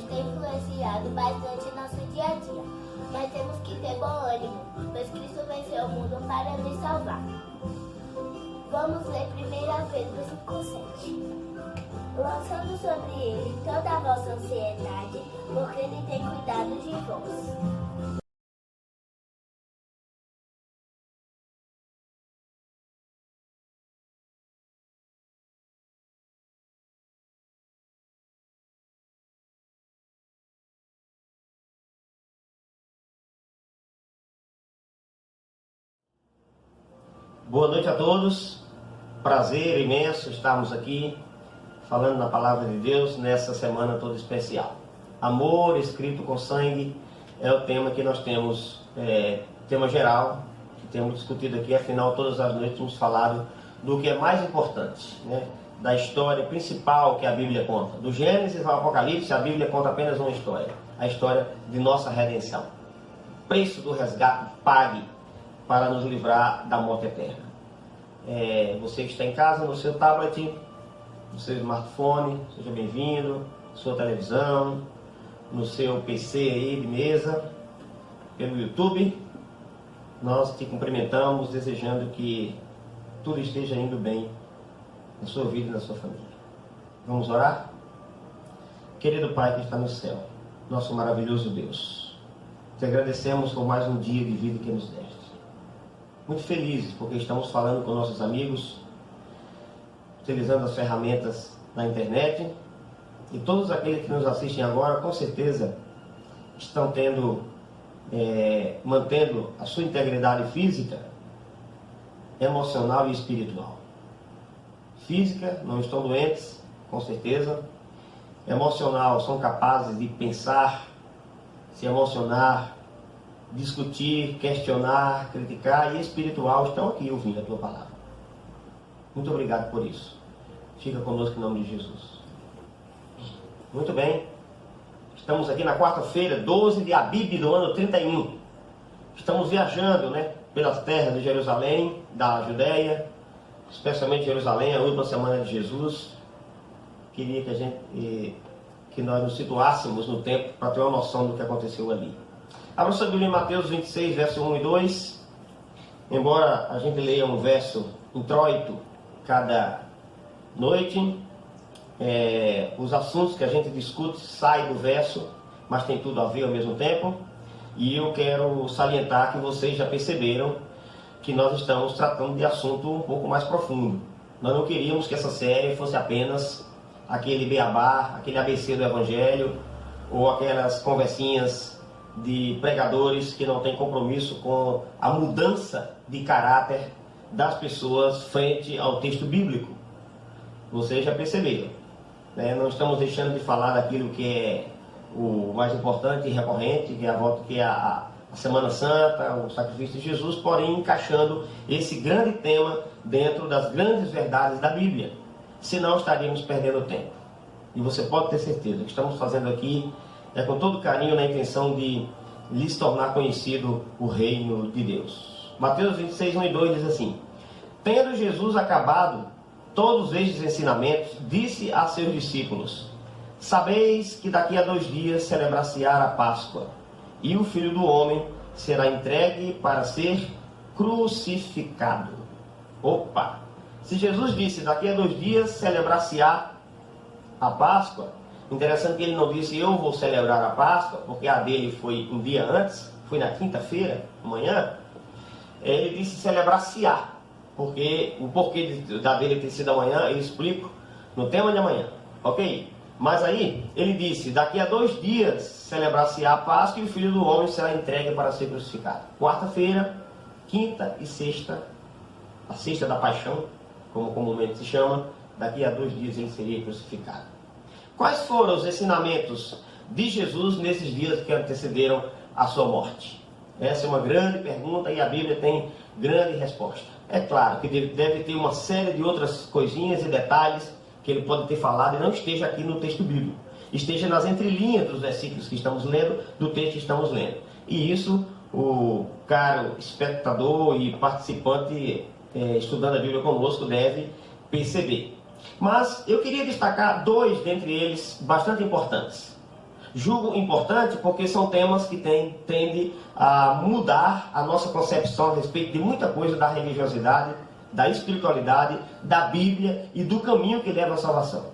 tem influenciado bastante nosso dia a dia. Mas temos que ter bom ânimo, pois Cristo venceu o mundo para nos salvar. Vamos ler 1 Pedro 5,7. Lançando sobre ele toda a vossa ansiedade, porque ele tem cuidado de vós. Boa noite a todos, prazer imenso estarmos aqui falando na Palavra de Deus nessa semana toda especial. Amor escrito com sangue é o tema que nós temos, tema geral, que temos discutido aqui. Afinal, todas as noites temos falado do que é mais importante, né? Da história principal que a Bíblia conta. Do Gênesis ao Apocalipse, a Bíblia conta apenas uma história, a história de nossa redenção. Preço do resgate pague para nos livrar da morte eterna. Você que está em casa, no seu tablet, no seu smartphone, seja bem-vindo, sua televisão, no seu PC aí de mesa, pelo YouTube, nós te cumprimentamos, desejando que tudo esteja indo bem na sua vida e na sua família. Vamos orar? Querido Pai que está no céu, nosso maravilhoso Deus, te agradecemos por mais um dia de vida que nos deste. Muito felizes porque estamos falando com nossos amigos, utilizando as ferramentas da internet, e todos aqueles que nos assistem agora, com certeza, estão mantendo a sua integridade física, emocional e espiritual. Física, não estão doentes, com certeza. Emocional, são capazes de pensar, se emocionar, discutir, questionar, criticar, e espiritual, estão aqui ouvindo a tua palavra. Muito obrigado por isso. Fica conosco em nome de Jesus. Muito bem. Estamos aqui na quarta-feira, 12 de Abib do ano 31. Estamos viajando, pelas terras de Jerusalém, da Judéia, especialmente Jerusalém, a última semana de Jesus. Queria que nós nos situássemos no tempo para ter uma noção do que aconteceu ali. Abra sua Bíblia em Mateus 26, verso 1 e 2. Embora a gente leia um verso introito cada noite, os assuntos que a gente discute saem do verso, mas tem tudo a ver ao mesmo tempo. E eu quero salientar que vocês já perceberam que nós estamos tratando de assunto um pouco mais profundo. Nós não queríamos que essa série fosse apenas aquele beabá, aquele ABC do Evangelho, ou aquelas conversinhas de pregadores que não têm compromisso com a mudança de caráter das pessoas frente ao texto bíblico. Vocês já perceberam, Não estamos deixando de falar daquilo que é o mais importante e recorrente, que é a Semana Santa, o sacrifício de Jesus, porém encaixando esse grande tema dentro das grandes verdades da Bíblia. Senão estaríamos perdendo tempo. E você pode ter certeza que estamos fazendo aqui com todo carinho, na intenção de lhes tornar conhecido o reino de Deus. Mateus 26, 1 e 2 diz assim: Tendo Jesus acabado todos estes ensinamentos, disse a seus discípulos: Sabeis que daqui a 2 dias celebrar-se-á a Páscoa, e o Filho do Homem será entregue para ser crucificado. Opa! Se Jesus disse daqui a 2 dias celebrar-se-á a Páscoa, interessante que ele não disse eu vou celebrar a Páscoa, porque a dele foi um dia antes, foi na quinta-feira, amanhã. Ele disse celebrar-se-á, porque o porquê da dele ter sido amanhã, eu explico no tema de amanhã, ok? Mas aí, ele disse, daqui a 2 dias celebrar-se-á a Páscoa e o Filho do Homem será entregue para ser crucificado. Quarta-feira, quinta e sexta, a sexta da paixão, como comumente se chama, daqui a 2 dias ele seria crucificado. Quais foram os ensinamentos de Jesus nesses dias que antecederam a sua morte? Essa é uma grande pergunta e a Bíblia tem grande resposta. É claro que deve ter uma série de outras coisinhas e detalhes que ele pode ter falado e não esteja aqui no texto bíblico. Esteja nas entrelinhas dos versículos que estamos lendo, do texto que estamos lendo. E isso o caro espectador e participante estudando a Bíblia conosco deve perceber. Mas eu queria destacar 2 dentre eles bastante importantes. julgo importante porque são temas que tendem a mudar a nossa concepção a respeito de muita coisa da religiosidade, da espiritualidade, da Bíblia e do caminho que leva à salvação.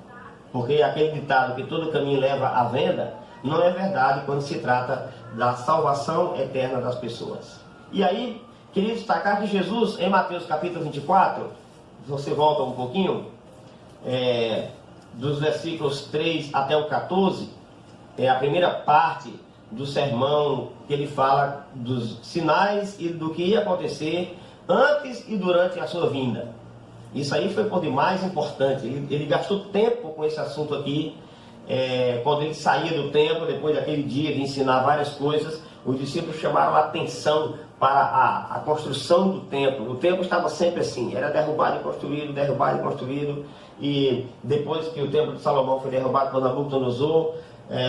Porque aquele ditado que todo caminho leva à venda, não é verdade quando se trata da salvação eterna das pessoas. E aí, queria destacar que Jesus, em Mateus capítulo 24, você volta um pouquinho, dos versículos 3 até o 14, é a primeira parte do sermão que ele fala dos sinais e do que ia acontecer antes e durante a sua vinda. Isso aí foi por demais importante. Ele gastou tempo com esse assunto aqui. Quando ele saía do templo, depois daquele dia de ensinar várias coisas, os discípulos chamaram a atenção para a construção do templo. O templo estava sempre assim, era derrubado e construído, derrubado e construído. E depois que o templo de Salomão foi derrubado por Nabucodonosor,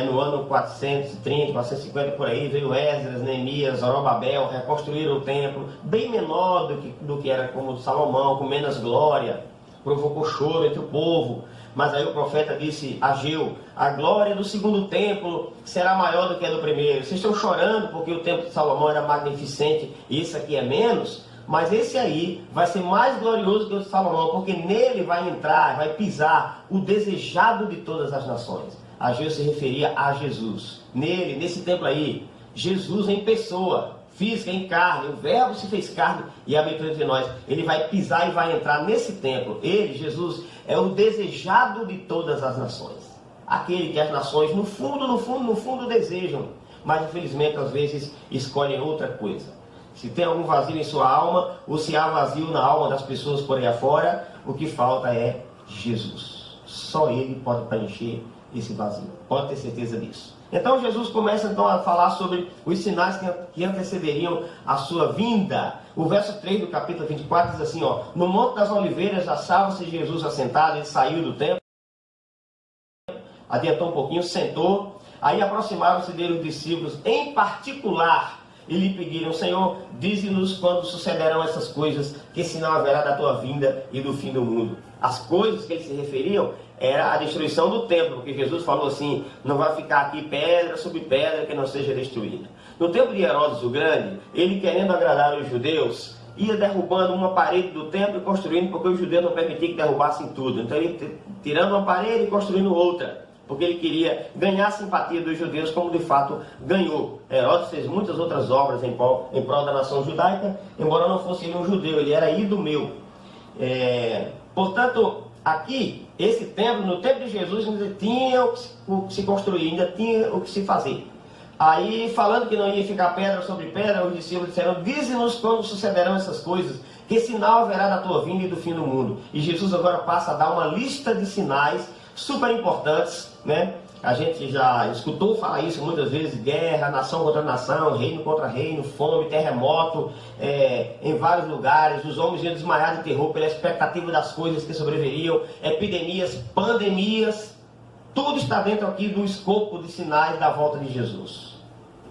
no ano 430, 450 por aí, veio Esdras, Neemias, Zorobabel, reconstruíram o templo, bem menor do que era como o de Salomão, com menos glória, provocou choro entre o povo. Mas aí o profeta disse a Ageu: a glória do segundo templo será maior do que a do primeiro. Vocês estão chorando porque o templo de Salomão era magnificente e esse aqui é menos, mas esse aí vai ser mais glorioso que o de Salomão, porque nele vai entrar, vai pisar o desejado de todas as nações. Ageu se referia a Jesus. Nele, nesse templo aí, Jesus em pessoa, física, em carne, o verbo se fez carne e habitou entre nós. Ele vai pisar e vai entrar nesse templo. Ele, Jesus, é o desejado de todas as nações. Aquele que as nações, no fundo desejam, mas infelizmente às vezes escolhem outra coisa. Se tem algum vazio em sua alma, ou se há vazio na alma das pessoas por aí afora, o que falta é Jesus. Só Ele pode preencher esse vazio. Pode ter certeza disso. Então Jesus começa então a falar sobre os sinais que antecederiam a sua vinda. O verso 3 do capítulo 24 diz assim, no Monte das Oliveiras achava-se Jesus assentado. Ele saiu do templo, adiantou um pouquinho, sentou. Aí aproximaram-se dele os discípulos em particular e lhe pediram: Senhor, dize-nos quando sucederão essas coisas, que sinal haverá da tua vinda e do fim do mundo. As coisas que eles se referiam era a destruição do templo, porque Jesus falou assim: não vai ficar aqui pedra sobre pedra que não seja destruída. No tempo de Herodes o Grande, ele, querendo agradar os judeus, ia derrubando uma parede do templo e construindo, porque os judeus não permitiam que derrubassem tudo. Então ele tirando uma parede e construindo outra, porque ele queria ganhar a simpatia dos judeus, como de fato ganhou. Herodes fez muitas outras obras em prol da nação judaica, embora não fosse ele um judeu, ele era idumeu. Portanto, aqui, esse templo, no tempo de Jesus, ainda tinha o que se construir, ainda tinha o que se fazer. Aí, falando que não ia ficar pedra sobre pedra, os discípulos disseram: dize-nos quando sucederão essas coisas, que sinal haverá da tua vinda e do fim do mundo. E Jesus agora passa a dar uma lista de sinais super importantes, né? A gente já escutou falar isso muitas vezes: guerra, nação contra nação, reino contra reino, fome, terremoto, em vários lugares. Os homens iam desmaiar de terror pela expectativa das coisas que sobreviriam, epidemias, pandemias. Tudo está dentro aqui do escopo de sinais da volta de Jesus.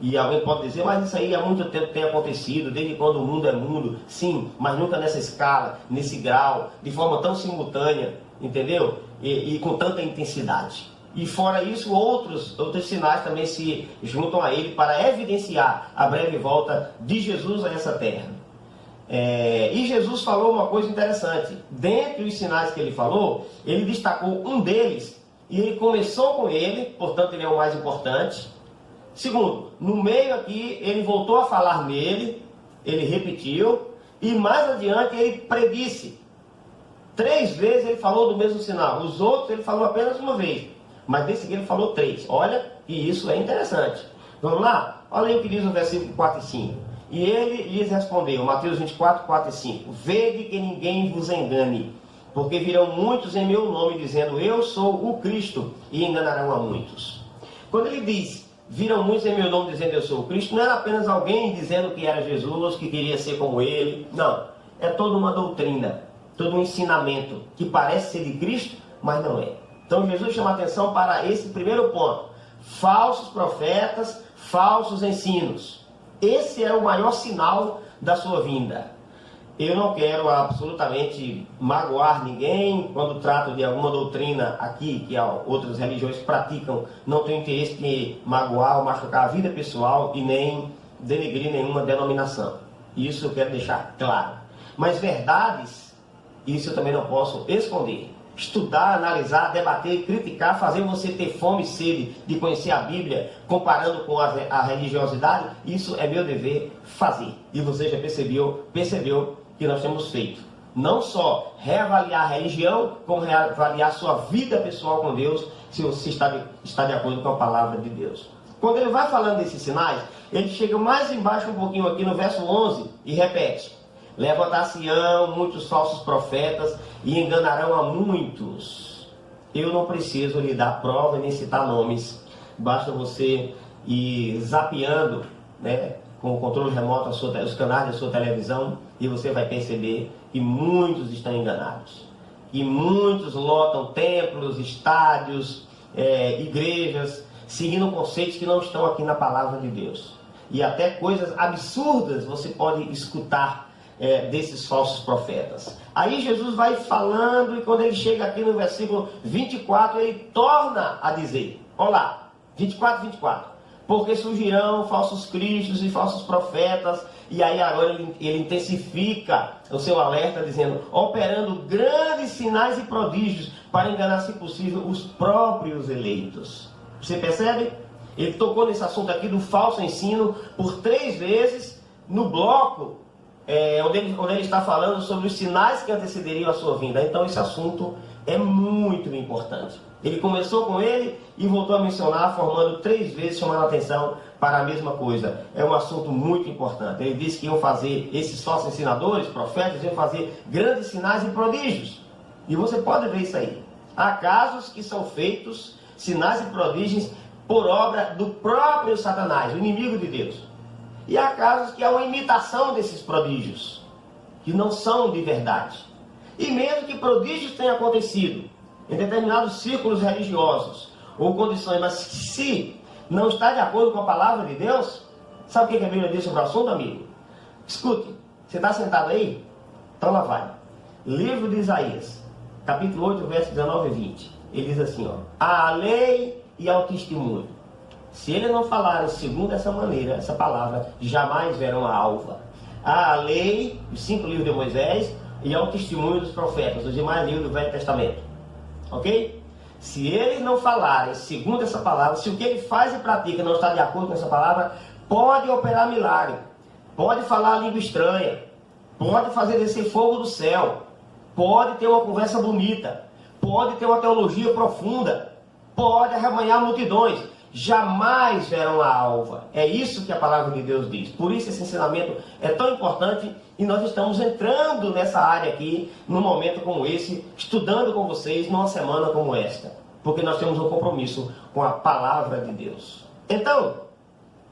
E alguém pode dizer: mas isso aí há muito tempo tem acontecido, desde quando o mundo é mundo. Sim, mas nunca nessa escala, nesse grau, de forma tão simultânea, entendeu? E com tanta intensidade. E fora isso, outros sinais também se juntam a ele para evidenciar a breve volta de Jesus a essa terra. E Jesus falou uma coisa interessante. Dentre os sinais que ele falou, ele destacou um deles, e ele começou com ele, portanto ele é o mais importante. Segundo, no meio aqui, ele voltou a falar nele, ele repetiu, e mais adiante ele predisse. 3 vezes ele falou do mesmo sinal. Os outros ele falou apenas uma vez, mas desse aqui ele falou 3. Olha, e isso é interessante. Vamos lá? Olha aí o que diz o versículo 4 e 5. E ele lhes respondeu, Mateus 24, 4 e 5. Vede que ninguém vos engane, porque virão muitos em meu nome, dizendo: eu sou o Cristo, e enganarão a muitos. Quando ele diz: viram muitos em meu nome, dizendo: eu sou o Cristo, não era apenas alguém dizendo que era Jesus, que queria ser como ele. Não, é toda uma doutrina, todo um ensinamento que parece ser de Cristo, mas não é. Então Jesus chama a atenção para esse primeiro ponto: falsos profetas, falsos ensinos. Esse é o maior sinal da sua vinda. eu não quero absolutamente magoar ninguém quando trato de alguma doutrina aqui que outras religiões praticam. Não tenho interesse em magoar ou machucar a vida pessoal e nem denegrir nenhuma denominação. Isso eu quero deixar claro. Mas verdades, isso eu também não posso esconder. Estudar, analisar, debater, criticar, fazer você ter fome e sede de conhecer a Bíblia, comparando com a religiosidade, isso é meu dever fazer. E você já percebeu que nós temos feito. Não só reavaliar a religião, como reavaliar sua vida pessoal com Deus, se você está de acordo com a palavra de Deus. Quando ele vai falando desses sinais, ele chega mais embaixo um pouquinho aqui no verso 11 e repete: levantar-se-ão muitos falsos profetas e enganarão a muitos. Eu não preciso lhe dar prova nem citar nomes. Basta você ir zapeando, né, com o controle remoto os canais da sua televisão, e você vai perceber que muitos estão enganados. E muitos lotam templos, estádios, igrejas, seguindo conceitos que não estão aqui na palavra de Deus. E até coisas absurdas você pode escutar desses falsos profetas. Aí Jesus vai falando, e quando ele chega aqui no versículo 24, ele torna a dizer, olha lá, 24, porque surgirão falsos cristos e falsos profetas, e aí agora ele intensifica o seu alerta, dizendo, operando grandes sinais e prodígios, para enganar, se possível, os próprios eleitos. Você percebe? Ele tocou nesse assunto aqui do falso ensino por 3 vezes no bloco, onde ele está falando sobre os sinais que antecederiam a sua vinda. Então esse assunto é muito importante. Ele começou com ele e voltou a mencionar, formando 3 vezes, chamando a atenção para a mesma coisa. É um assunto muito importante. Ele disse que iam fazer, esses falsos ensinadores, profetas, iam fazer grandes sinais e prodígios. E você pode ver isso aí. Há casos que são feitos, sinais e prodígios, por obra do próprio Satanás, o inimigo de Deus. E há casos que há uma imitação desses prodígios, que não são de verdade. E mesmo que prodígios tenham acontecido em determinados círculos religiosos ou condições, mas se não está de acordo com a palavra de Deus, sabe o que a Bíblia diz sobre o assunto, amigo? Escute, você está sentado aí? Então lá vai. Livro de Isaías, capítulo 8, versos 19 e 20. Ele diz assim, ó, à lei e ao testemunho. Se ele não falar segundo essa maneira, essa palavra, jamais verão a alva. À lei, os 5 livros de Moisés, e ao testemunho dos profetas, os demais livros do Velho Testamento. Ok? Se eles não falarem segundo essa palavra, se o que ele faz e pratica não está de acordo com essa palavra, pode operar milagre, pode falar a língua estranha, pode fazer descer fogo do céu, pode ter uma conversa bonita, pode ter uma teologia profunda, pode arrebanhar multidões, jamais verão a alva. É isso que a palavra de Deus diz. Por isso esse ensinamento é tão importante, e nós estamos entrando nessa área aqui, num momento como esse, estudando com vocês numa semana como esta, porque nós temos um compromisso com a palavra de Deus. Então,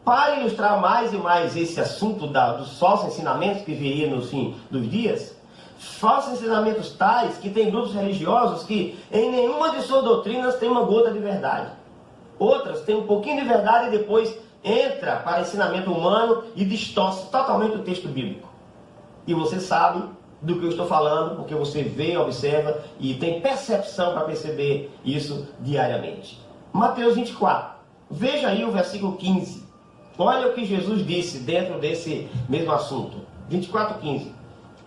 para ilustrar mais e mais esse assunto dos falsos ensinamentos que viria no fim dos dias, falsos ensinamentos tais que tem grupos religiosos que em nenhuma de suas doutrinas tem uma gota de verdade. Outras têm um pouquinho de verdade e depois entra para ensinamento humano e distorce totalmente o texto bíblico. E você sabe do que eu estou falando, porque você vê, observa e tem percepção para perceber isso diariamente. Mateus 24. Veja aí o versículo 15. Olha o que Jesus disse dentro desse mesmo assunto. 24:15.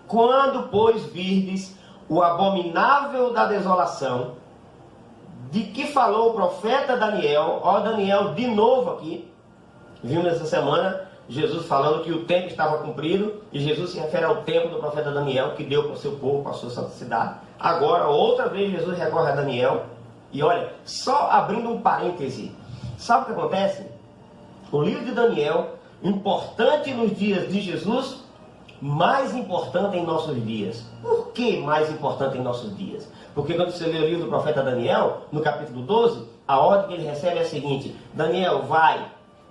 Quando, pois, virdes o abominável da desolação, de que falou o profeta Daniel, ó Daniel de novo aqui, vimos nessa semana, Jesus falando que o tempo estava cumprido, e Jesus se refere ao tempo do profeta Daniel, que deu para o seu povo, para a sua santa cidade. Agora, outra vez, Jesus recorre a Daniel, e olha, só abrindo um parêntese, sabe o que acontece? O livro de Daniel, importante nos dias de Jesus, mais importante em nossos dias. Por que mais importante em nossos dias? Porque quando você lê o livro do profeta Daniel, no capítulo 12, a ordem que ele recebe é a seguinte: Daniel,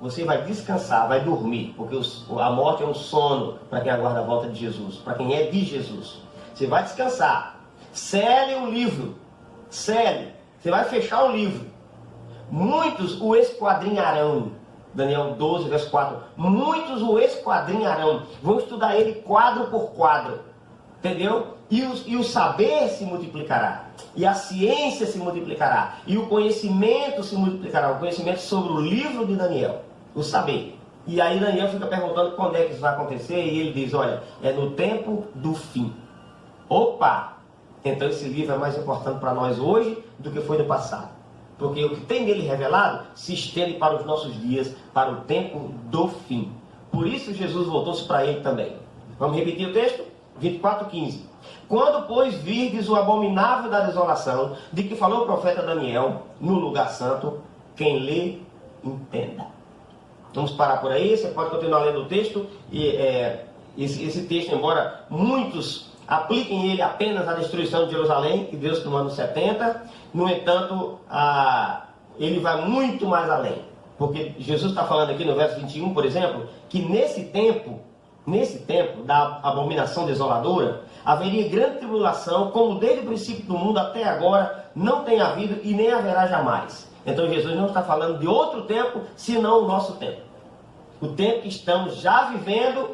você vai descansar, vai dormir, porque a morte é um sono para quem aguarda a volta de Jesus, para quem é de Jesus. Você vai descansar, cele o livro, você vai fechar o livro. Muitos o esquadrinharão. Daniel 12, verso 4. Muitos o esquadrinharão. Vão estudar ele quadro por quadro. Entendeu? E o saber se multiplicará. E a ciência se multiplicará. E o conhecimento se multiplicará. O conhecimento sobre o livro de Daniel. O saber. E aí Daniel fica perguntando quando é que isso vai acontecer. E ele diz, olha, é no tempo do fim. Opa! Então esse livro é mais importante para nós hoje do que foi no passado. Porque o que tem nele revelado se estende para os nossos dias, para o tempo do fim. Por isso Jesus voltou-se para ele também. Vamos repetir o texto? 24:15. Quando, pois, virdes o abominável da desolação, de que falou o profeta Daniel, no lugar santo, quem lê, entenda. Vamos parar por aí, você pode continuar lendo o texto. E esse texto, embora muitos apliquem ele apenas à destruição de Jerusalém, que Deus tomou no 70, no entanto, ele vai muito mais além. Porque Jesus está falando aqui no verso 21, por exemplo, que nesse tempo da abominação desoladora, haveria grande tribulação, como desde o princípio do mundo até agora não tem havido e nem haverá jamais. Então Jesus não está falando de outro tempo, senão o nosso tempo. O tempo que estamos já vivendo,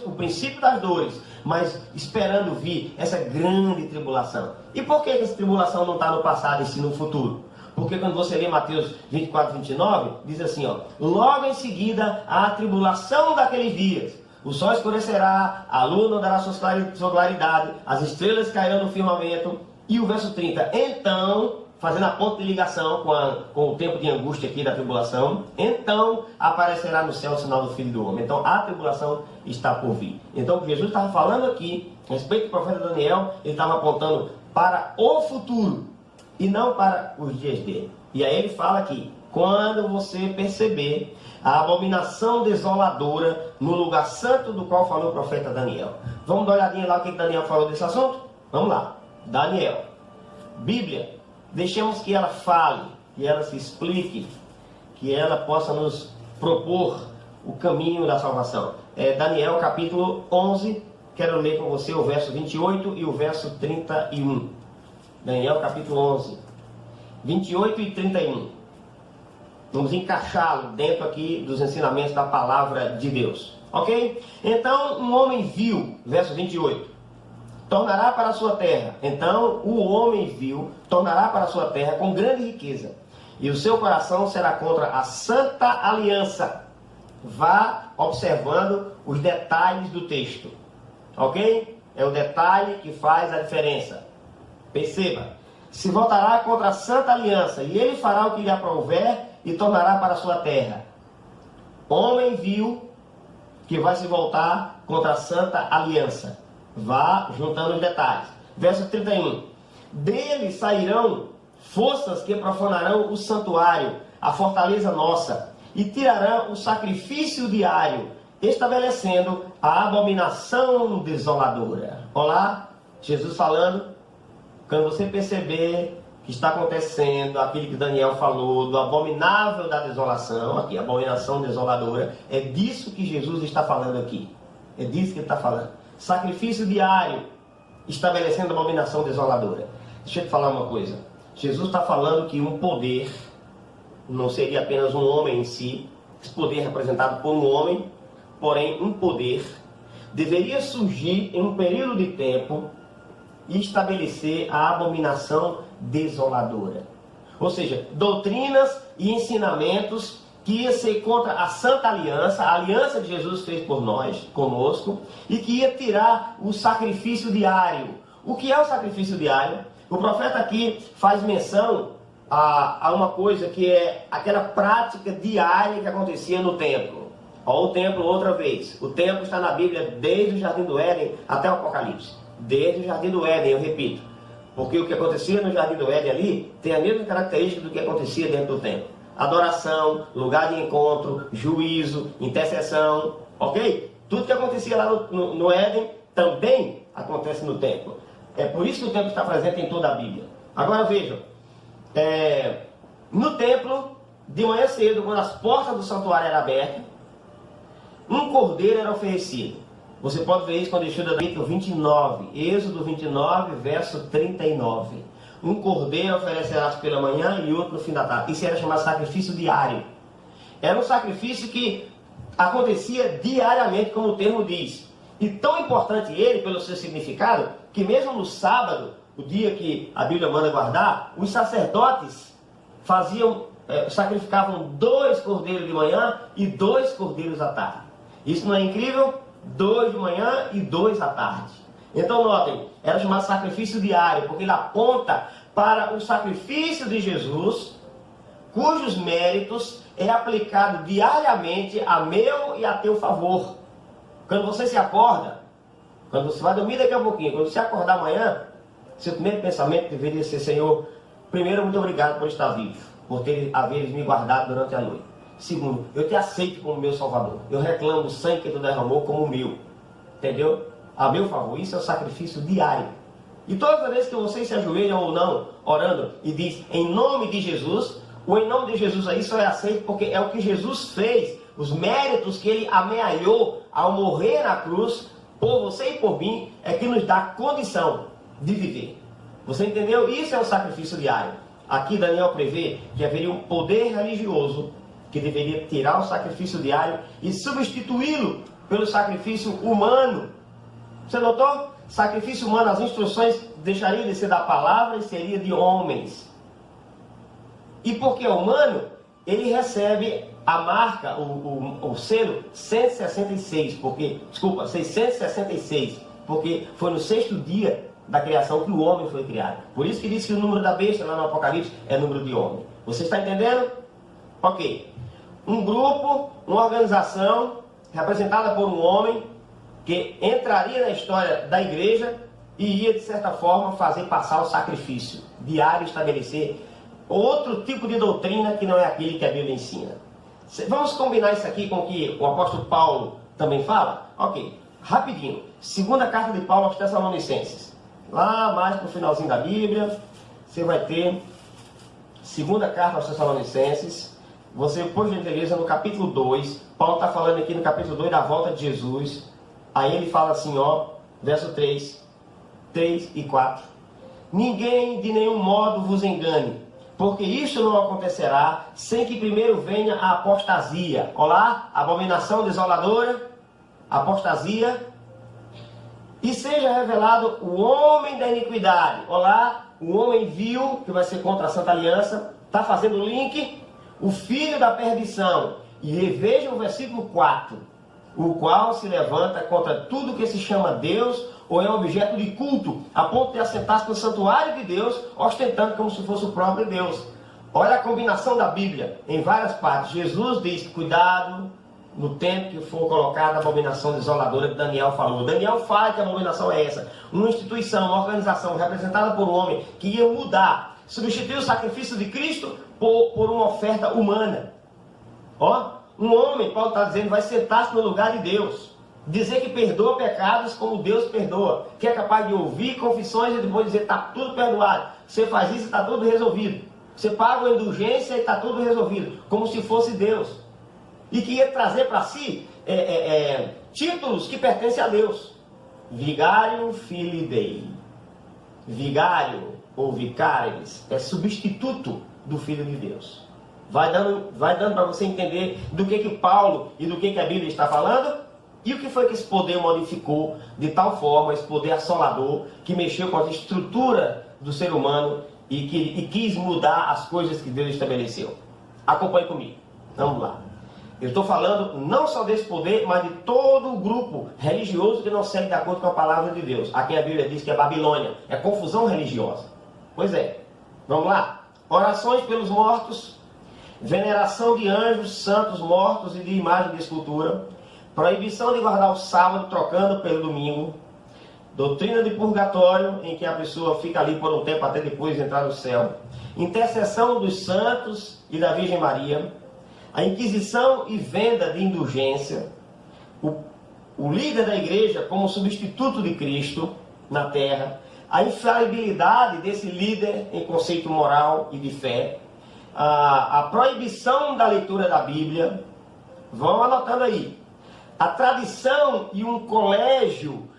o princípio das dores, mas esperando vir essa grande tribulação. E por que essa tribulação não está no passado e sim no futuro? Porque quando você lê Mateus 24:29, diz assim, ó, logo em seguida a tribulação daqueles dias. O sol escurecerá, a lua não dará sua claridade, as estrelas cairão no firmamento. E o verso 30, então, fazendo a ponte de ligação com o tempo de angústia aqui da tribulação, então aparecerá no céu o sinal do Filho do Homem. Então a tribulação está por vir. Então o que Jesus estava falando aqui, a respeito do profeta Daniel, ele estava apontando para o futuro e não para os dias dele. E aí ele fala aqui, quando você perceber a abominação desoladora no lugar santo do qual falou o profeta Daniel. Vamos dar uma olhadinha lá o que Daniel falou desse assunto? Vamos lá. Daniel. Bíblia. Deixemos que ela fale, que ela se explique, que ela possa nos propor o caminho da salvação. Daniel capítulo 11, quero ler com você o verso 28 e o verso 31. Daniel capítulo 11, 28 e 31. Vamos encaixá-lo dentro aqui dos ensinamentos da palavra de Deus. Ok? Então, um homem viu, verso 28, tornará para a sua terra. Então, o homem viu, tornará para a sua terra com grande riqueza. E o seu coração será contra a santa aliança. Vá observando os detalhes do texto. Ok? É o detalhe que faz a diferença. Perceba. Se voltará contra a santa aliança, e ele fará o que lhe aprouver, e tornará para a sua terra. Homem viu que vai se voltar contra a santa aliança. Vá juntando os detalhes. Verso 31. Dele sairão forças que profanarão o santuário, a fortaleza nossa, e tirarão o sacrifício diário, estabelecendo a abominação desoladora. Olá, Jesus falando. Quando você perceber que está acontecendo aquilo que Daniel falou, do abominável da desolação, aqui, abominação desoladora, é disso que Jesus está falando aqui. É disso que ele está falando. Sacrifício diário, estabelecendo a abominação desoladora. Deixa eu te falar uma coisa. Jesus está falando que um poder, não seria apenas um homem em si, esse poder representado por um homem, porém um poder, deveria surgir em um período de tempo e estabelecer a abominação desoladora. Ou seja, doutrinas e ensinamentos que ia ser contra a Santa Aliança, a aliança que Jesus fez por nós, conosco, e que ia tirar o sacrifício diário. O que é o sacrifício diário? O profeta aqui faz menção a uma coisa que é aquela prática diária que acontecia no templo. Olha o templo outra vez. O templo está na Bíblia desde o Jardim do Éden até o Apocalipse. Desde o Jardim do Éden, eu repito. Porque o que acontecia no Jardim do Éden ali tem a mesma característica do que acontecia dentro do templo. Adoração, lugar de encontro, juízo, intercessão, ok? Tudo que acontecia lá no Éden também acontece no templo. É por isso que o templo está presente em toda a Bíblia. Agora vejam, no templo, de manhã cedo, quando as portas do santuário eram abertas, um cordeiro era oferecido. Você pode ver isso quando estuda Êxodo 29, Êxodo 29, verso 39. Um cordeiro oferecerás pela manhã e outro no fim da tarde. Isso era chamado sacrifício diário. Era um sacrifício que acontecia diariamente, como o termo diz. e tão importante ele pelo seu significado, que mesmo no sábado, o dia que a Bíblia manda guardar, os sacerdotes sacrificavam 2 cordeiros de manhã e 2 cordeiros à tarde. Isso não é incrível? 2 de manhã e 2 à tarde. Então notem, era chamado sacrifício diário, porque ele aponta para o sacrifício de Jesus, cujos méritos é aplicado diariamente a meu e a teu favor. Quando você se acorda, quando você vai dormir daqui a pouquinho, quando você acordar amanhã, seu primeiro pensamento deveria ser: Senhor, primeiro, muito obrigado por estar vivo, por haveres me guardado durante a noite. Segundo, eu te aceito como meu Salvador. Eu reclamo o sangue que tu derramou como meu. Entendeu? A meu favor. Isso é o sacrifício diário. E todas as vezes que vocês se ajoelham ou não, orando, e diz em nome de Jesus, o em nome de Jesus aí só é aceito porque é o que Jesus fez, os méritos que ele amealhou ao morrer na cruz, por você e por mim, é que nos dá condição de viver. Você entendeu? Isso é o sacrifício diário. Aqui Daniel prevê que haveria um poder religioso que deveria tirar o sacrifício diário e substituí-lo pelo sacrifício humano. Você notou? Sacrifício humano, as instruções deixariam de ser da palavra e seria de homens. E porque é humano, ele recebe a marca, o selo 666, porque foi no 6º dia da criação que o homem foi criado. Por isso que diz que o número da besta lá no Apocalipse é número de homem. Você está entendendo? Ok. Um grupo, uma organização representada por um homem que entraria na história da igreja e ia, de certa forma, fazer passar o sacrifício diário, estabelecer outro tipo de doutrina que não é aquele que a Bíblia ensina. Vamos combinar isso aqui com o que o apóstolo Paulo também fala? Ok, rapidinho. Segunda carta de Paulo aos Tessalonicenses. Lá mais para o finalzinho da Bíblia, você vai ter segunda carta aos Tessalonicenses. Você, por gentileza, no capítulo 2, Paulo está falando aqui no capítulo 2 da volta de Jesus. Aí ele fala assim, ó, verso 3 e 4. Ninguém de nenhum modo vos engane, porque isto não acontecerá sem que primeiro venha a apostasia. Olá, abominação desoladora, apostasia. E seja revelado o homem da iniquidade. Olá, o homem vil, que vai ser contra a Santa Aliança, está fazendo o link, o filho da perdição. E reveja o versículo 4, o qual se levanta contra tudo que se chama Deus ou é objeto de culto, a ponto de assentar-se no santuário de Deus, ostentando como se fosse o próprio Deus. Olha a combinação da Bíblia em várias partes. Jesus diz, cuidado no tempo que for colocada a abominação desoladora que Daniel falou. Daniel fala que a abominação é essa. Uma instituição, uma organização representada por um homem que ia mudar, substituir o sacrifício de Cristo por uma oferta humana. Ó, um homem, Paulo está dizendo, vai sentar-se no lugar de Deus. Dizer que perdoa pecados como Deus perdoa. Que é capaz de ouvir confissões e depois dizer, está tudo perdoado. Você faz isso e está tudo resolvido. Você paga uma indulgência e está tudo resolvido. Como se fosse Deus. E que ia trazer para si títulos que pertencem a Deus. Vigário Filii Dei. Vigário ou vicários é substituto do Filho de Deus. Vai dando para você entender do que Paulo e do que a Bíblia está falando. E o que foi que esse poder modificou de tal forma, esse poder assolador, que mexeu com a estrutura do ser humano e quis mudar as coisas que Deus estabeleceu. Acompanhe comigo. Vamos lá. Eu estou falando não só desse poder, mas de todo o grupo religioso que não segue de acordo com a palavra de Deus. A quem a Bíblia diz que é Babilônia. É confusão religiosa. Pois é. Vamos lá. Orações pelos mortos. Veneração de anjos, santos, mortos e de imagem de escultura. Proibição de guardar o sábado trocando pelo domingo. Doutrina de purgatório, em que a pessoa fica ali por um tempo até depois entrar no céu. Intercessão dos santos e da Virgem Maria. A inquisição e venda de indulgência. O líder da igreja como substituto de Cristo na terra. A infalibilidade desse líder em conceito moral e de fé. A proibição da leitura da Bíblia. Vão anotando aí. A tradição e um colégio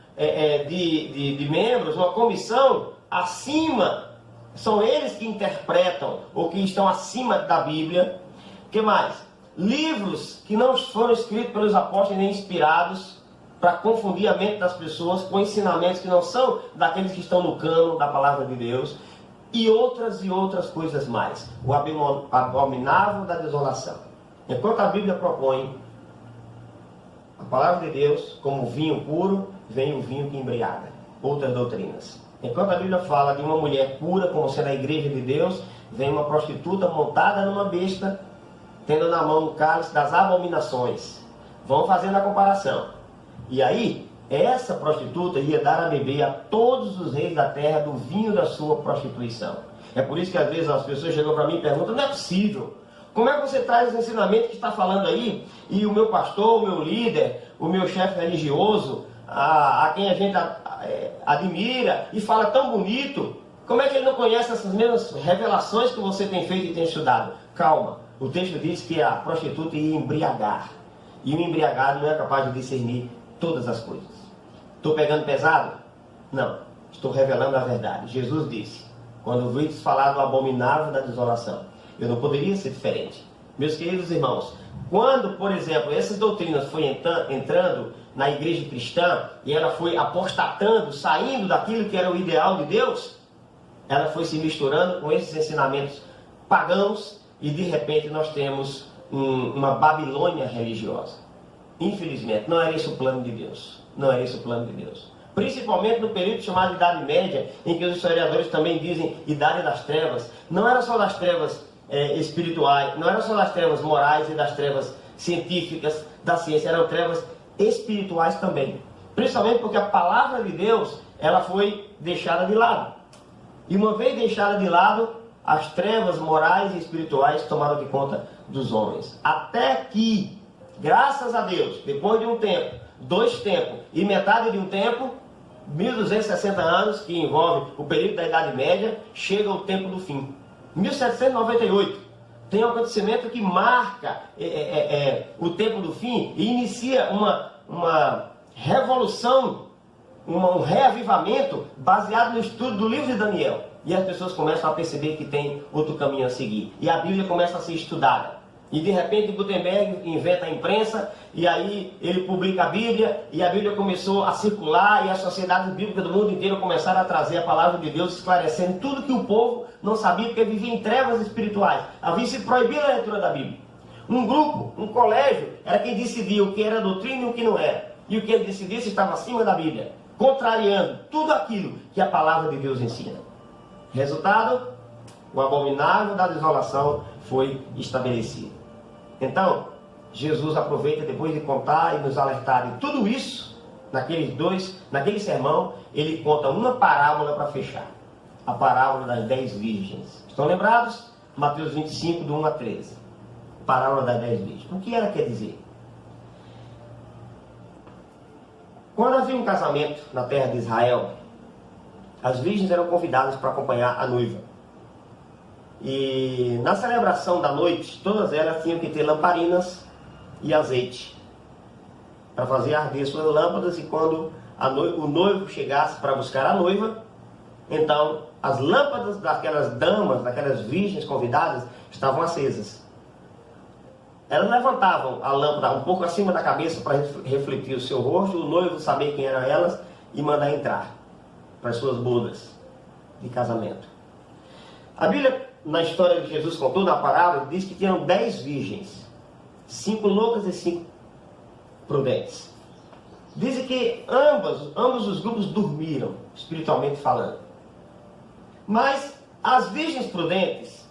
de membros, uma comissão acima, são eles que interpretam ou que estão acima da Bíblia. O que mais? Livros que não foram escritos pelos apóstolos nem inspirados, para confundir a mente das pessoas com ensinamentos que não são daqueles que estão no cano da palavra de Deus, e outras coisas mais. O abominável da desolação. Enquanto a Bíblia propõe a palavra de Deus como vinho puro, vem o vinho que embriaga. Outras doutrinas. Enquanto a Bíblia fala de uma mulher pura como sendo a igreja de Deus, vem uma prostituta montada numa besta, tendo na mão o cálice das abominações. Vão fazendo a comparação. E aí, essa prostituta ia dar a beber a todos os reis da terra do vinho da sua prostituição. É por isso que às vezes as pessoas chegam para mim e perguntam: não é possível. Como é que você traz os ensinamentos que está falando aí, e o meu pastor, o meu líder, o meu chefe religioso, a quem a gente admira e fala tão bonito, como é que ele não conhece essas mesmas revelações que você tem feito e tem estudado? Calma, o texto diz que a prostituta ia embriagar, e o embriagado não é capaz de discernir todas as coisas. Estou pegando pesado? Não, estou revelando a verdade. Jesus disse, quando ouvi falar do abominável da desolação, eu não poderia ser diferente. Meus queridos irmãos, quando, por exemplo, essas doutrinas foram entrando na igreja cristã, e ela foi apostatando, saindo daquilo que era o ideal de Deus, ela foi se misturando com esses ensinamentos pagãos, e de repente nós temos uma Babilônia religiosa. Infelizmente, não era esse o plano de Deus. Não era esse o plano de Deus. Principalmente no período chamado Idade Média, em que os historiadores também dizem Idade das Trevas. Não era só das trevas espirituais, não era só das trevas morais e das trevas científicas da ciência, eram trevas espirituais também. Principalmente porque a palavra de Deus, ela foi deixada de lado. E uma vez deixada de lado, as trevas morais e espirituais tomaram de conta dos homens. Até que, graças a Deus, depois de um tempo, 2 tempos e metade de um tempo, 1260 anos, que envolve o período da Idade Média, chega o tempo do fim. 1798, tem um acontecimento que marca o tempo do fim e inicia uma revolução, um reavivamento baseado no estudo do livro de Daniel. E as pessoas começam a perceber que tem outro caminho a seguir. E a Bíblia começa a ser estudada. E de repente Gutenberg inventa a imprensa, e aí ele publica a Bíblia, e a Bíblia começou a circular, e as sociedades bíblicas do mundo inteiro começaram a trazer a palavra de Deus, esclarecendo tudo que o povo não sabia, porque vivia em trevas espirituais. Havia se proibido a leitura da Bíblia. Um grupo, um colégio, era quem decidia o que era doutrina e o que não era. E o que ele decidisse estava acima da Bíblia, contrariando tudo aquilo que a palavra de Deus ensina. Resultado, o abominável da desolação foi estabelecido. Então, Jesus aproveita, depois de contar e nos alertar de tudo isso, naquele sermão, ele conta uma parábola para fechar. A parábola das 10 virgens. Estão lembrados? Mateus 25, do 1 a 13. Parábola das 10 virgens. O que ela quer dizer? Quando havia um casamento na terra de Israel, as virgens eram convidadas para acompanhar a noiva. E na celebração da noite, todas elas tinham que ter lamparinas e azeite para fazer arder suas lâmpadas, e quando o noivo chegasse para buscar a noiva, então as lâmpadas daquelas damas, daquelas virgens convidadas, estavam acesas. Elas levantavam a lâmpada um pouco acima da cabeça para refletir o seu rosto, o noivo saber quem eram elas e mandar entrar para as suas bodas de casamento. A Bíblia, na história de Jesus, contou na parábola, diz que tinham 10 virgens, 5 loucas e 5 prudentes. Dizem que ambos os grupos dormiram, espiritualmente falando. Mas as virgens prudentes,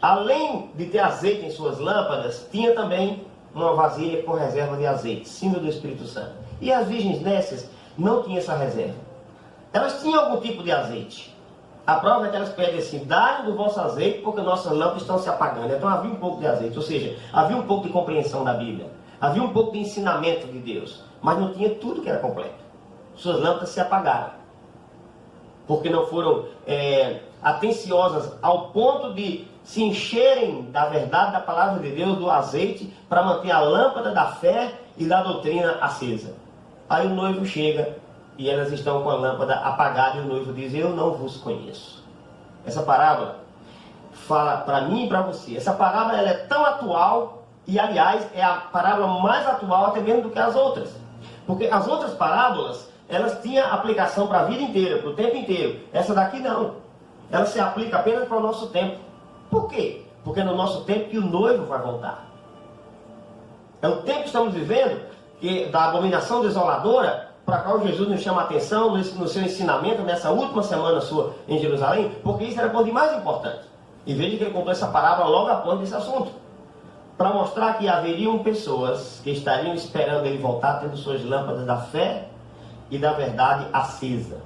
além de ter azeite em suas lâmpadas, tinha também uma vasilha com reserva de azeite, símbolo do Espírito Santo. E as virgens nécias não tinham essa reserva. Elas tinham algum tipo de azeite. A prova é que elas pedem assim: dá-lhe do vosso azeite, porque nossas lâmpadas estão se apagando. Então havia um pouco de azeite, ou seja, havia um pouco de compreensão da Bíblia. Havia um pouco de ensinamento de Deus. Mas não tinha tudo que era completo. Suas lâmpadas se apagaram. Porque não foram atenciosas ao ponto de se encherem da verdade da palavra de Deus, do azeite, para manter a lâmpada da fé e da doutrina acesa. Aí o noivo chega e elas estão com a lâmpada apagada, e o noivo diz: eu não vos conheço. Essa parábola fala para mim e para você. Essa parábola ela é tão atual, e aliás é a parábola mais atual até mesmo do que as outras. Porque as outras parábolas, elas tinham aplicação para a vida inteira, para o tempo inteiro. Essa daqui não. Ela se aplica apenas para o nosso tempo. Por quê? Porque é no nosso tempo que o noivo vai voltar. É o tempo que estamos vivendo, da abominação desoladora, para a qual Jesus nos chama a atenção no seu ensinamento, nessa última semana sua em Jerusalém, porque isso era o ponto mais importante. E veja que ele contou essa parábola logo após esse assunto. Para mostrar que haveriam pessoas que estariam esperando ele voltar, tendo suas lâmpadas da fé e da verdade acesa.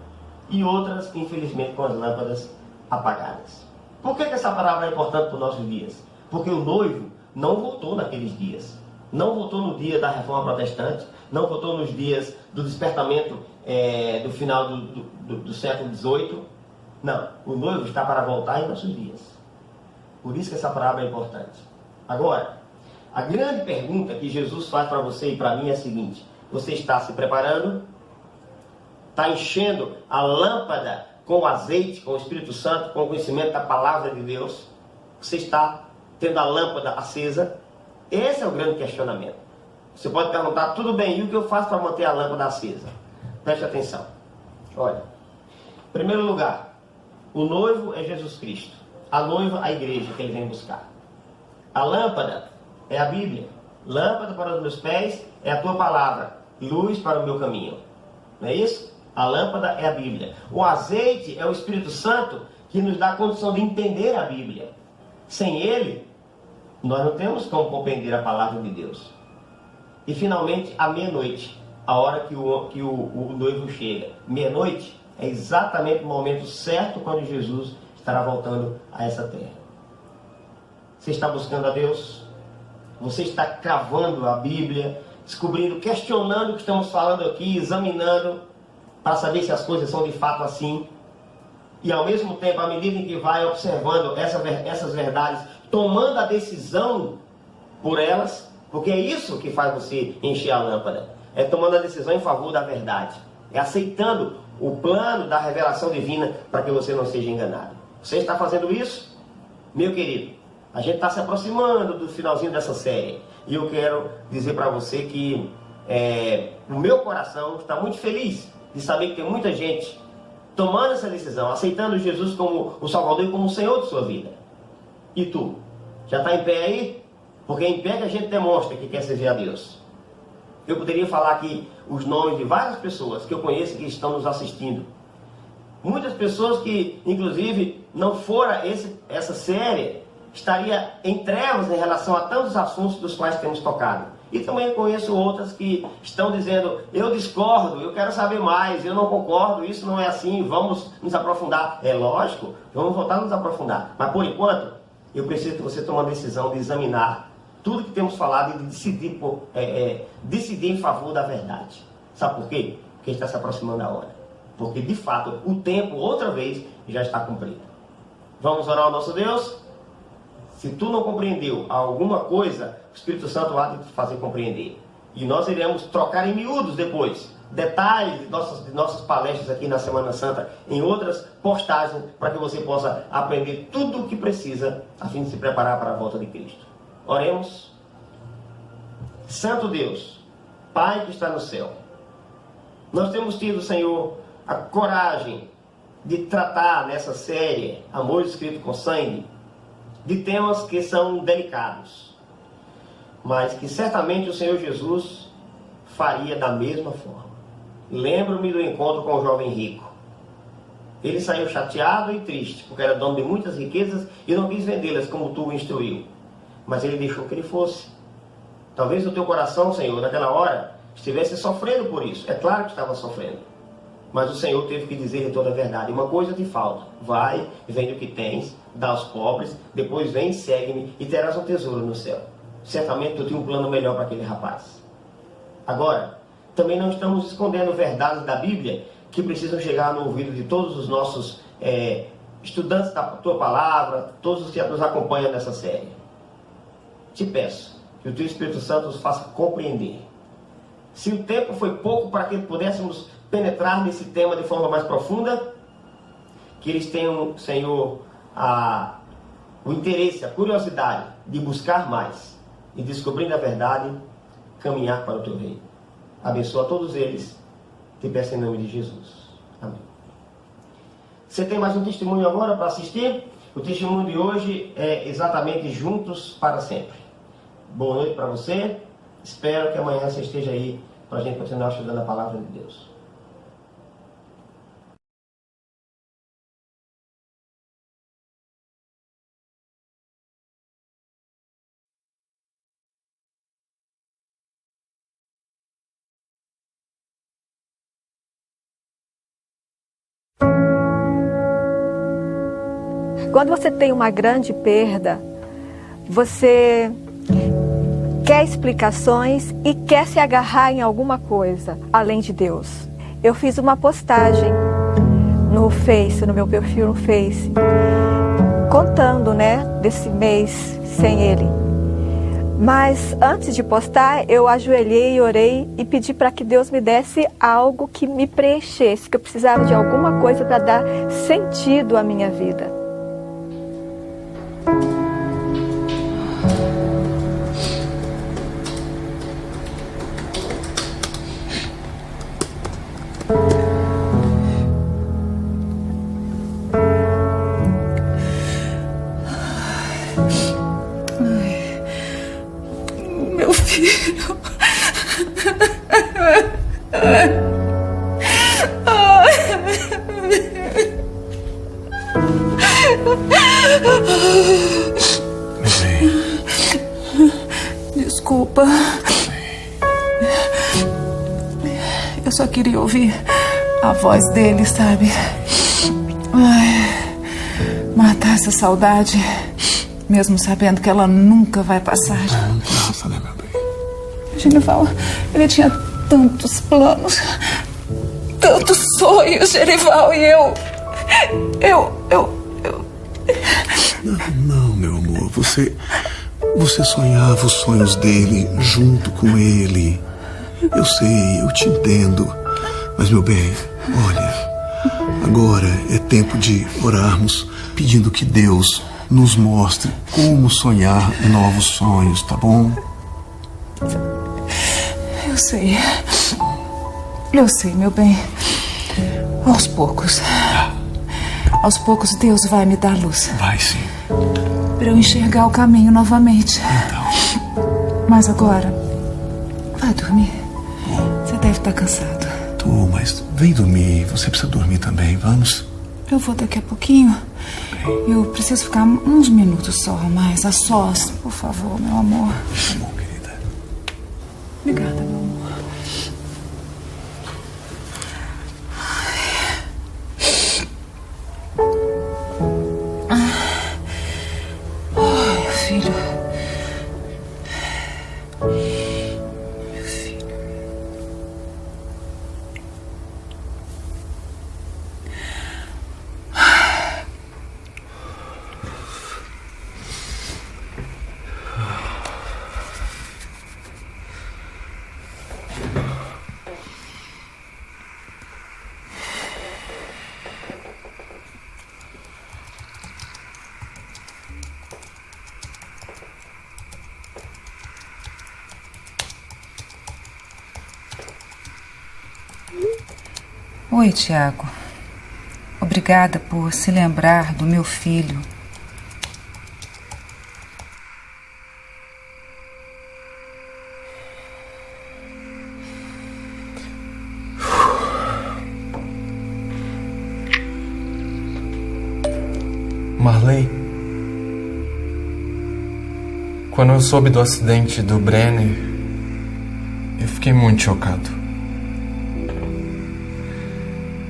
E outras, infelizmente, com as lâmpadas apagadas. Por que essa parábola é importante para os nossos dias? Porque o noivo não voltou naqueles dias. Não voltou no dia da Reforma Protestante, não voltou nos dias do despertamento do final do século XVIII. Não, o noivo está para voltar em nossos dias. Por isso que essa parábola é importante. Agora, a grande pergunta que Jesus faz para você e para mim é a seguinte: você está se preparando? Está enchendo a lâmpada com o azeite, com o Espírito Santo, com o conhecimento da palavra de Deus? Você está tendo a lâmpada acesa? Esse é o grande questionamento. Você pode perguntar, tudo bem, e o que eu faço para manter a lâmpada acesa? Preste atenção. Olha, em primeiro lugar, o noivo é Jesus Cristo. A noiva, a igreja que ele vem buscar. A lâmpada é a Bíblia. Lâmpada para os meus pés é a tua palavra. Luz para o meu caminho. Não é isso? A lâmpada é a Bíblia. O azeite é o Espírito Santo que nos dá a condição de entender a Bíblia. Sem ele, nós não temos como compreender a palavra de Deus. E finalmente, a meia-noite, a hora que o noivo chega. Meia-noite é exatamente o momento certo quando Jesus estará voltando a essa terra. Você está buscando a Deus? Você está cavando a Bíblia, descobrindo, questionando o que estamos falando aqui, examinando, para saber se as coisas são de fato assim. E ao mesmo tempo, à medida em que vai observando essas verdades, tomando a decisão por elas, porque é isso que faz você encher a lâmpada. É tomando a decisão em favor da verdade. É aceitando o plano da revelação divina para que você não seja enganado. Você está fazendo isso? Meu querido, a gente está se aproximando do finalzinho dessa série. E eu quero dizer para você que o meu coração está muito feliz de saber que tem muita gente tomando essa decisão, aceitando Jesus como o Salvador e como o Senhor de sua vida. E tu? Já está em pé aí? Porque é em pé que a gente demonstra que quer servir a Deus. Eu poderia falar aqui os nomes de várias pessoas que eu conheço que estão nos assistindo. Muitas pessoas que, inclusive, não fora essa série, estaria em trevas em relação a tantos assuntos dos quais temos tocado. E também conheço outras que estão dizendo, eu discordo, eu quero saber mais, eu não concordo, isso não é assim, vamos nos aprofundar. É lógico, vamos voltar a nos aprofundar. Mas por enquanto, eu preciso que você tome a decisão de examinar tudo que temos falado e de decidir em favor da verdade. Sabe por quê? Porque está se aproximando a hora. Porque de fato, o tempo, outra vez, já está cumprido. Vamos orar ao nosso Deus? Se tu não compreendeu alguma coisa, o Espírito Santo há de te fazer compreender. E nós iremos trocar em miúdos depois detalhes de nossas palestras aqui na Semana Santa, em outras postagens, para que você possa aprender tudo o que precisa, a fim de se preparar para a volta de Cristo. Oremos. Santo Deus, Pai que está no céu, nós temos tido, Senhor, a coragem de tratar nessa série, Amor Escrito com Sangue, de temas que são delicados, mas que certamente o Senhor Jesus faria da mesma forma. Lembro-me do encontro com o jovem rico. Ele saiu chateado e triste, porque era dono de muitas riquezas e não quis vendê-las como tu o instruiu. Mas ele deixou que ele fosse. Talvez o teu coração, Senhor, naquela hora, estivesse sofrendo por isso. É claro que estava sofrendo. Mas o Senhor teve que dizer toda a verdade. Uma coisa te falta. Vai, vende o que tens, dá aos pobres, depois vem e segue-me e terás um tesouro no céu. Certamente tu tinha um plano melhor para aquele rapaz. Agora, também não estamos escondendo verdades da Bíblia que precisam chegar no ouvido de todos os nossos estudantes da tua palavra, todos os que nos acompanham nessa série. Te peço que o teu Espírito Santo nos faça compreender. Se o tempo foi pouco para que pudéssemos penetrar nesse tema de forma mais profunda, que eles tenham, Senhor, o interesse, a curiosidade de buscar mais e, descobrindo a verdade, caminhar para o teu reino. abençoa todos eles. Te peço em nome de Jesus. Amém. Você tem mais um testemunho agora para assistir? O testemunho de hoje é exatamente Juntos para Sempre. Boa noite para você. Espero que amanhã você esteja aí para a gente continuar estudando a palavra de Deus. Quando você tem uma grande perda, você quer explicações e quer se agarrar em alguma coisa, além de Deus. Eu fiz uma postagem no Face, no meu perfil no Face, contando, desse mês sem ele. Mas antes de postar, eu ajoelhei, orei e pedi para que Deus me desse algo que me preenchesse, que eu precisava de alguma coisa para dar sentido à minha vida. Meu filho. Desculpa. Eu só queria ouvir a voz dele, sabe? Matar essa saudade, mesmo sabendo que ela nunca vai passar. Não passa, né, meu bem? Genival, ele tinha tantos planos, tantos sonhos, Genival, e eu... Não, meu amor, você sonhava os sonhos dele junto com ele. Eu sei, eu te entendo. Mas, meu bem, olha, agora é tempo de orarmos pedindo que Deus nos mostre como sonhar novos sonhos, tá bom? Eu sei, meu bem. Aos poucos Deus vai me dar luz. Vai sim. Para eu enxergar o caminho novamente. Então. Mas agora, vai dormir. Você deve estar cansado. Tô, mas vem dormir. Você precisa dormir também, vamos? Eu vou daqui a pouquinho. Eu preciso ficar uns minutos só, mais a sós. Por favor, meu amor. Tá bom, querida. Obrigada, meu amor. Ai, filho. Meu filho. Oi, Tiago. Obrigada por se lembrar do meu filho. Marley, quando eu soube do acidente do Brenner, eu fiquei muito chocado.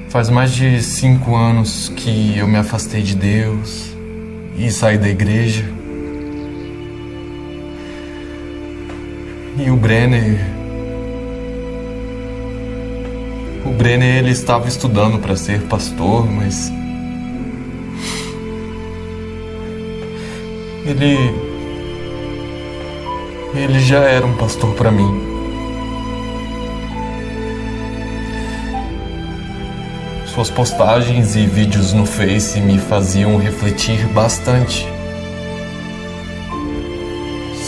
Faz mais de 5 anos que eu me afastei de Deus e saí da igreja. E o Brenner, ele estava estudando para ser pastor, mas ele já era um pastor para mim. Suas postagens e vídeos no Face me faziam refletir bastante.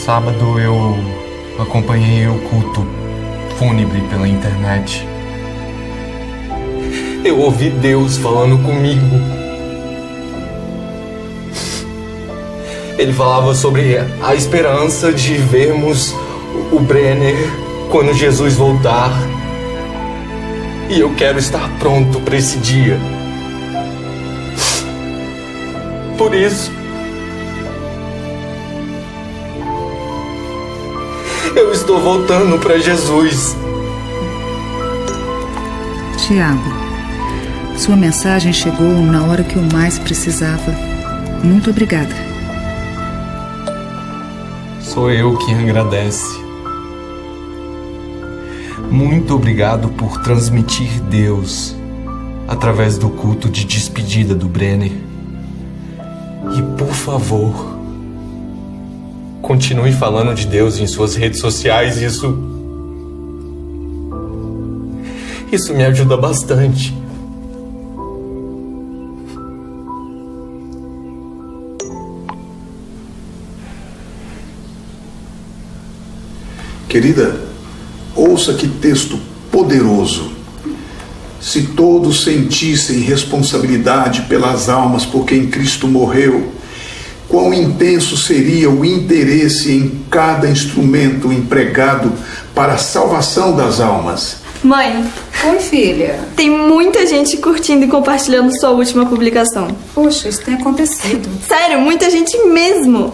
Sábado eu acompanhei o culto fúnebre pela internet. Eu ouvi Deus falando comigo. Ele falava sobre a esperança de vermos o Brenner quando Jesus voltar. E eu quero estar pronto para esse dia. Por isso, eu estou voltando para Jesus. Tiago, sua mensagem chegou na hora que eu mais precisava. Muito obrigada. Sou eu quem agradece. Muito obrigado por transmitir Deus através do culto de despedida do Brenner. E por favor, continue falando de Deus em suas redes sociais. Isso me ajuda bastante. Querida, ouça que texto poderoso. Se todos sentissem responsabilidade pelas almas por quem Cristo morreu, quão intenso seria o interesse em cada instrumento empregado para a salvação das almas. Mãe, Oi, filha. tem muita gente curtindo e compartilhando sua última publicação. Poxa, isso tem acontecido. Sério, muita gente mesmo.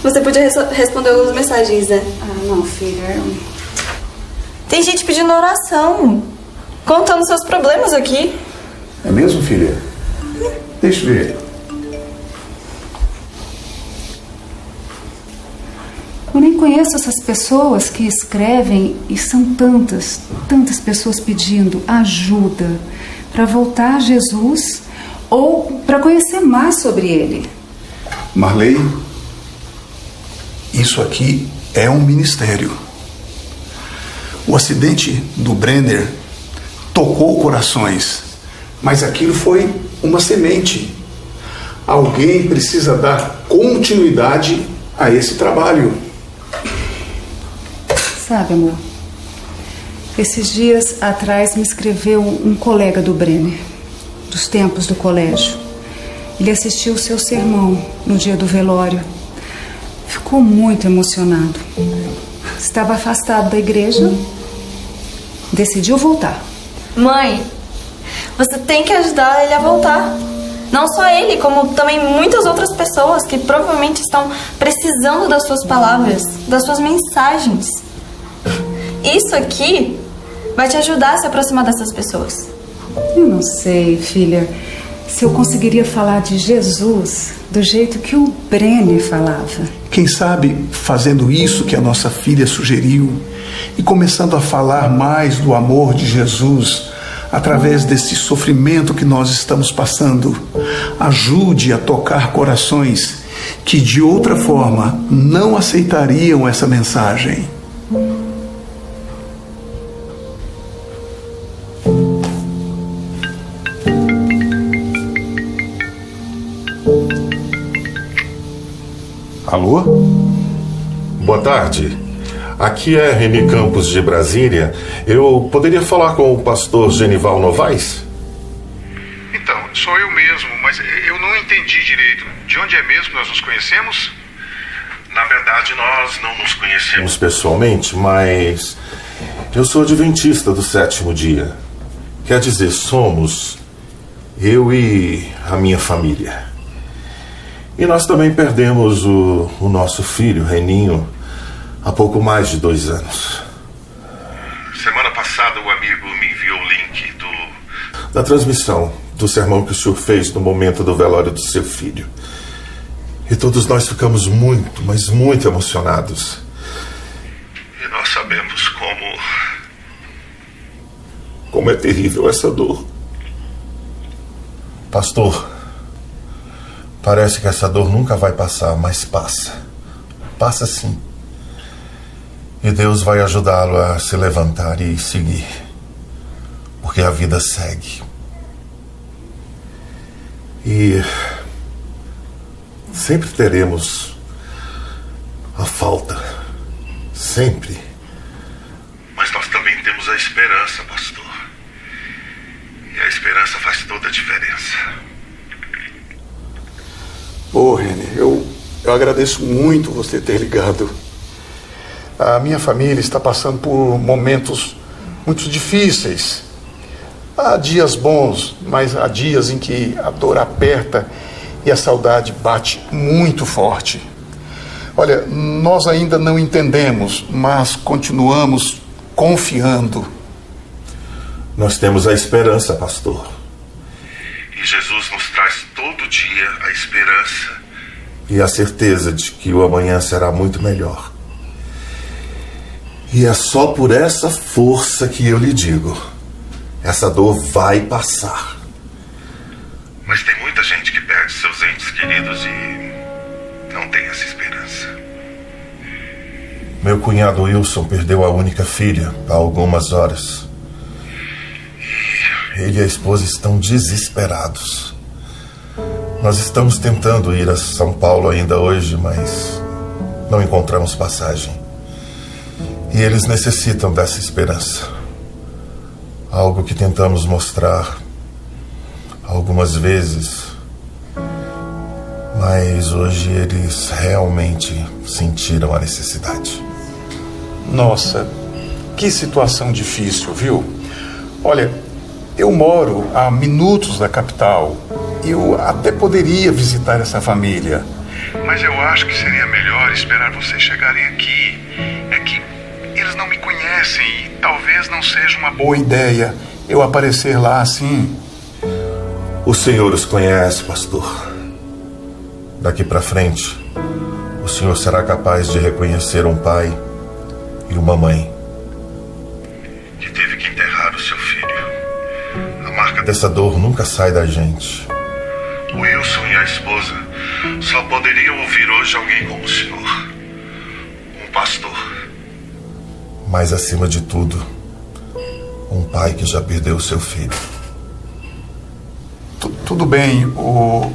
Você podia responder algumas mensagens, né? Ah, não, filha. Tem gente pedindo oração, contando seus problemas aqui. É mesmo, filha? Deixa eu ver. Eu nem conheço essas pessoas que escrevem e são tantas pessoas pedindo ajuda para voltar a Jesus ou para conhecer mais sobre Ele. Marley, isso aqui é um ministério. O acidente do Brenner tocou corações, mas aquilo foi uma semente. Alguém precisa dar continuidade a esse trabalho. Sabe, amor, esses dias atrás me escreveu um colega do Brenner, dos tempos do colégio. Ele assistiu o seu sermão no dia do velório. Ficou muito emocionado. Estava afastado da igreja, decidiu voltar. Mãe, você tem que ajudar ele a voltar. Não só ele, como também muitas outras pessoas que provavelmente estão precisando das suas palavras, das suas mensagens. Isso aqui vai te ajudar a se aproximar dessas pessoas. Eu não sei, filha, se eu conseguiria falar de Jesus do jeito que o Brenner falava. Quem sabe fazendo isso que a nossa filha sugeriu e começando a falar mais do amor de Jesus através desse sofrimento que nós estamos passando, ajude a tocar corações que de outra forma não aceitariam essa mensagem. Alô? Boa tarde. Aqui é Reni Campos de Brasília. Eu poderia falar com o pastor Genival Novaes? Então, sou eu mesmo, mas eu não entendi direito. De onde é mesmo nós nos conhecemos? Na verdade, nós não nos conhecemos Pessoalmente, mas eu sou adventista do 7º dia. Quer dizer, somos eu e a minha família. E nós também perdemos o nosso filho, Reninho, há pouco mais de 2 anos. Semana passada o amigo me enviou o link Da transmissão do sermão que o senhor fez no momento do velório do seu filho. E todos nós ficamos muito, mas muito emocionados. E nós sabemos Como é terrível essa dor. Pastor, parece que essa dor nunca vai passar, mas passa. Passa sim. E Deus vai ajudá-lo a se levantar e seguir. Porque a vida segue. E sempre teremos a falta. Sempre. Mas nós também esperança, pastor. E a esperança faz toda a diferença. Rene, eu agradeço muito você ter ligado. A minha família está passando por momentos muito difíceis. Há dias bons, mas há dias em que a dor aperta e a saudade bate muito forte. Olha, nós ainda não entendemos, mas continuamos confiando. Nós temos a esperança, pastor. E Jesus nos traz todo dia a esperança E a certeza de que o amanhã será muito melhor. E é só por essa força que eu lhe digo: essa dor vai passar. Mas tem muita gente que perde seus entes queridos e não tem essa esperança. Meu cunhado Wilson perdeu a única filha há algumas horas. Ele e a esposa estão desesperados. Nós estamos tentando ir a São Paulo ainda hoje, mas não encontramos passagem. E eles necessitam dessa esperança. Algo que tentamos mostrar algumas vezes, mas hoje eles realmente sentiram a necessidade. Nossa, que situação difícil, viu? Olha, eu moro a minutos da capital. Eu até poderia visitar essa família. Mas eu acho que seria melhor esperar vocês chegarem aqui. É que eles não me conhecem e talvez não seja uma Boa ideia eu aparecer lá assim. O Senhor os conhece, pastor. Daqui para frente, o Senhor será capaz de reconhecer um pai e uma mãe. que teve que enterrar o seu filho. A marca Essa dor nunca sai da gente. O Wilson e a esposa só poderiam ouvir hoje alguém como o senhor. Um pastor. Mas acima de tudo, um pai que já perdeu seu filho. Tudo bem, o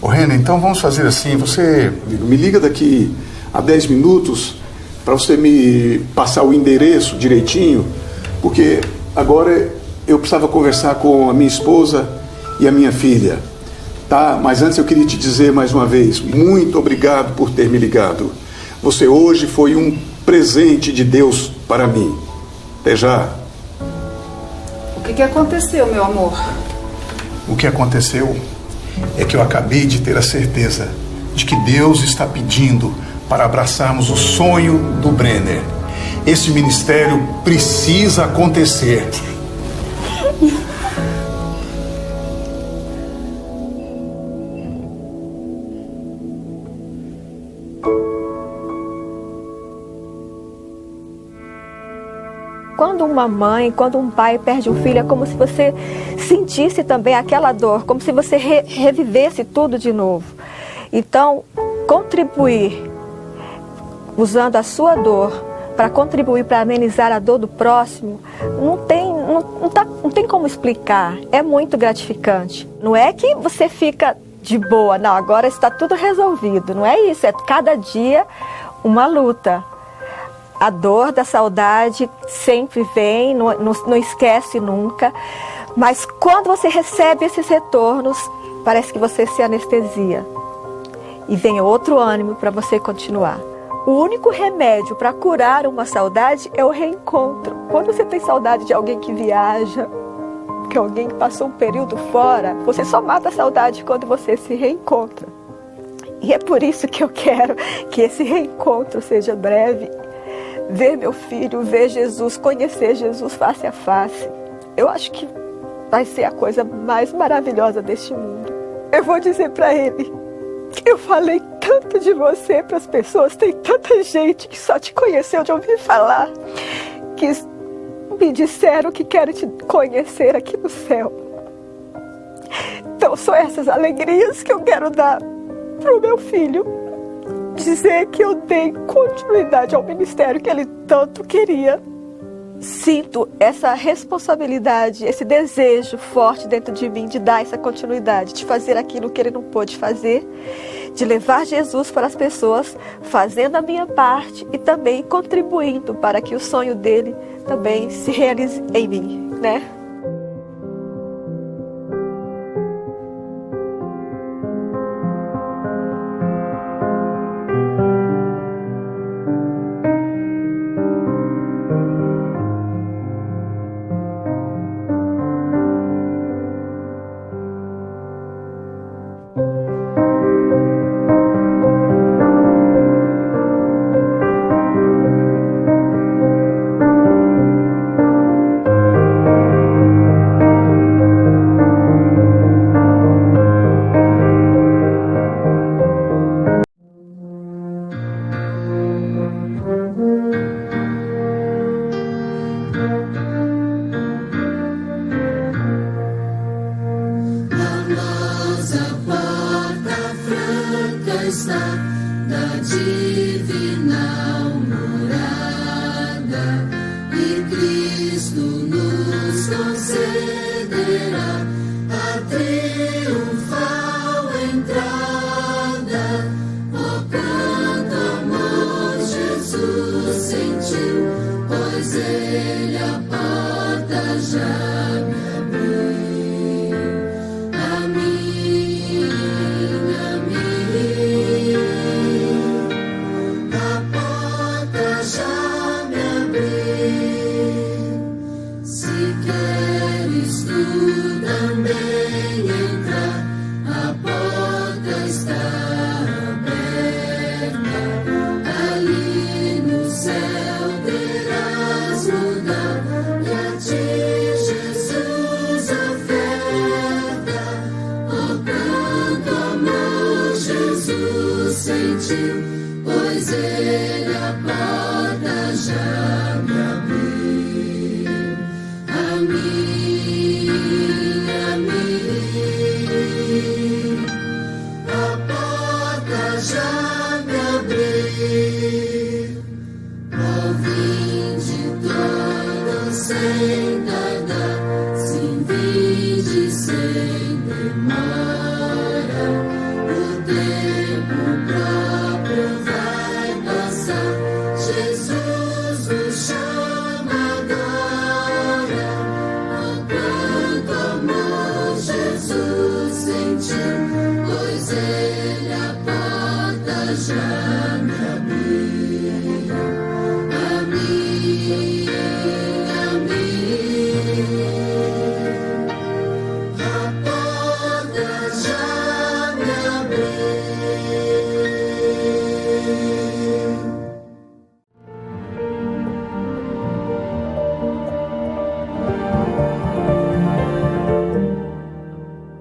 Renan, então vamos fazer assim. Você me liga daqui a 10 minutos para você me passar o endereço direitinho, porque agora eu precisava conversar com a minha esposa e a minha filha, tá? Mas antes eu queria te dizer mais uma vez, muito obrigado por ter me ligado. Você hoje foi um presente de Deus para mim. Até já. O que aconteceu, meu amor? O que aconteceu é que eu acabei de ter a certeza de que Deus está pedindo para abraçarmos o sonho do Brenner. Esse ministério precisa acontecer. Quando uma mãe, quando um pai perde um filho, é como se você sentisse também aquela dor, como se você revivesse tudo de novo. Então, contribuir, usando a sua dor, para contribuir para amenizar a dor do próximo, não tem como explicar. É muito gratificante. Não é que você fica de boa, não, agora está tudo resolvido. Não é isso, é cada dia uma luta. A dor da saudade sempre vem, não esquece nunca. Mas quando você recebe esses retornos, parece que você se anestesia. E vem outro ânimo para você continuar. O único remédio para curar uma saudade é o reencontro. Quando você tem saudade de alguém que viaja, que alguém que passou um período fora, você só mata a saudade quando você se reencontra. E é por isso que eu quero que esse reencontro seja breve. Ver meu filho, ver Jesus, conhecer Jesus face a face. Eu acho que vai ser a coisa mais maravilhosa deste mundo. Eu vou dizer para ele que eu falei tanto de você para as pessoas. Tem tanta gente que só te conheceu de ouvir falar, que me disseram que querem te conhecer aqui no céu. Então são essas alegrias que eu quero dar para o meu filho. Dizer que eu dei continuidade ao ministério que ele tanto queria. sinto essa responsabilidade, esse desejo forte dentro de mim de dar essa continuidade, de fazer aquilo que ele não pôde fazer, de levar Jesus para as pessoas, fazendo a minha parte e também contribuindo para que o sonho dele também se realize em mim, né? Vinde todos